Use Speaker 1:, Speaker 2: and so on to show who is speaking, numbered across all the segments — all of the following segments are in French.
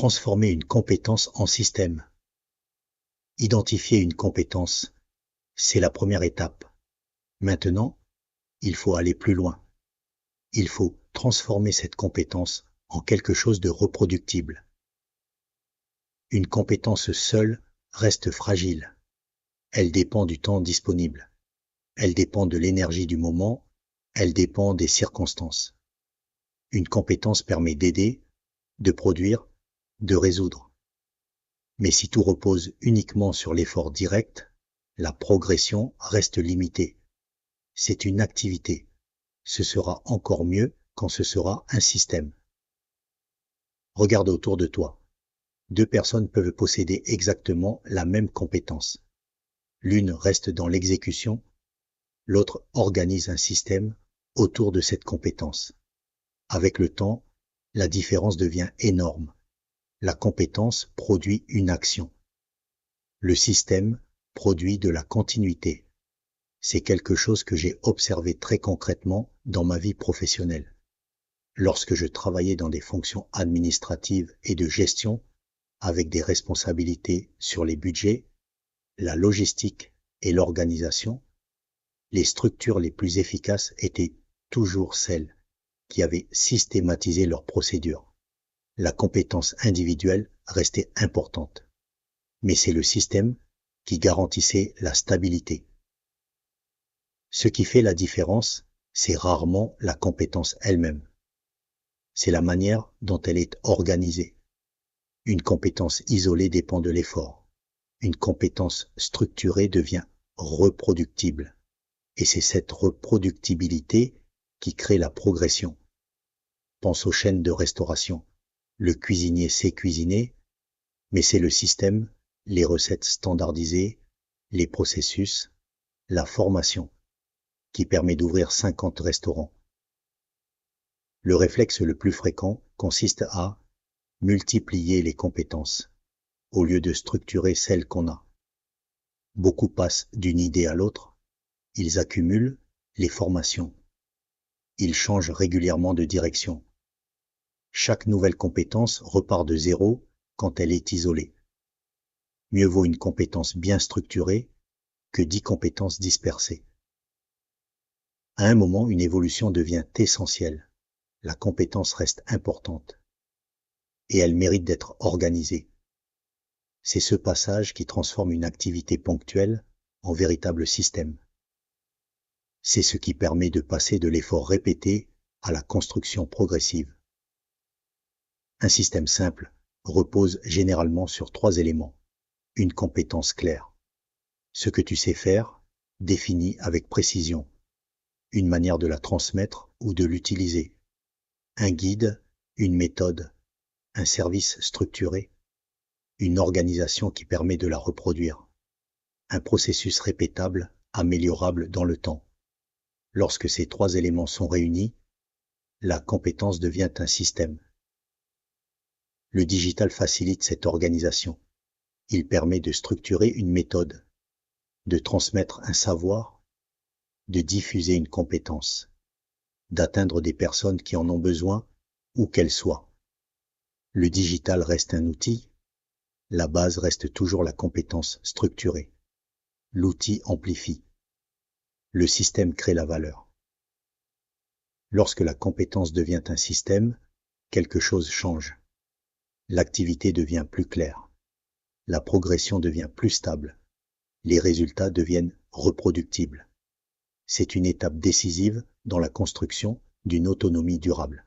Speaker 1: Transformer une compétence en système. Identifier une compétence, c'est la première étape. Maintenant, il faut aller plus loin. Il faut transformer cette compétence en quelque chose de reproductible. Une compétence seule reste fragile. Elle dépend du temps disponible. Elle dépend de l'énergie du moment. Elle dépend des circonstances. Une compétence permet d'aider, de produire, de résoudre. Mais si tout repose uniquement sur l'effort direct, la progression reste limitée. C'est une activité. Ce sera encore mieux quand ce sera un système. Regarde autour de toi. Deux personnes peuvent posséder exactement la même compétence. L'une reste dans l'exécution, l'autre organise un système autour de cette compétence. Avec le temps, la différence devient énorme. La compétence produit une action. Le système produit de la continuité. C'est quelque chose que j'ai observé très concrètement dans ma vie professionnelle. Lorsque je travaillais dans des fonctions administratives et de gestion, avec des responsabilités sur les budgets, la logistique et l'organisation, les structures les plus efficaces étaient toujours celles qui avaient systématisé leurs procédures. La compétence individuelle restait importante, mais c'est le système qui garantissait la stabilité. Ce qui fait la différence, c'est rarement la compétence elle-même. C'est la manière dont elle est organisée. Une compétence isolée dépend de l'effort. Une compétence structurée devient reproductible. Et c'est cette reproductibilité qui crée la progression. Pense aux chaînes de restauration. Le cuisinier sait cuisiner, mais c'est le système, les recettes standardisées, les processus, la formation qui permet d'ouvrir 50 restaurants. Le réflexe le plus fréquent consiste à multiplier les compétences au lieu de structurer celles qu'on a. Beaucoup passent d'une idée à l'autre, ils accumulent les formations, ils changent régulièrement de direction. Chaque nouvelle compétence repart de zéro quand elle est isolée. Mieux vaut une compétence bien structurée que 10 compétences dispersées. À un moment, une évolution devient essentielle. La compétence reste importante et elle mérite d'être organisée. C'est ce passage qui transforme une activité ponctuelle en véritable système. C'est ce qui permet de passer de l'effort répété à la construction progressive. Un système simple repose généralement sur 3 éléments. Une compétence claire. Ce que tu sais faire, défini avec précision. Une manière de la transmettre ou de l'utiliser. Un guide, une méthode, un service structuré. Une organisation qui permet de la reproduire. Un processus répétable, améliorable dans le temps. Lorsque ces 3 éléments sont réunis, la compétence devient un système. Le digital facilite cette organisation. Il permet de structurer une méthode, de transmettre un savoir, de diffuser une compétence, d'atteindre des personnes qui en ont besoin, où qu'elles soient. Le digital reste un outil, la base reste toujours la compétence structurée. L'outil amplifie. Le système crée la valeur. Lorsque la compétence devient un système, quelque chose change. L'activité devient plus claire. La progression devient plus stable. Les résultats deviennent reproductibles. C'est une étape décisive dans la construction d'une autonomie durable.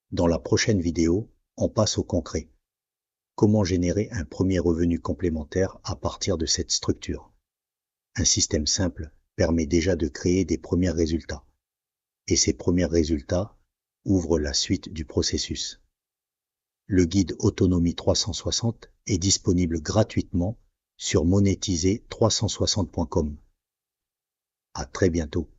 Speaker 1: Dans la prochaine vidéo, on passe au concret. Comment générer un premier revenu complémentaire à partir de cette structure? Un système simple permet déjà de créer des premiers résultats. Et ces premiers résultats ouvrent la suite du processus. Le guide Autonomie 360 est disponible gratuitement sur monétiser360.com. À très bientôt.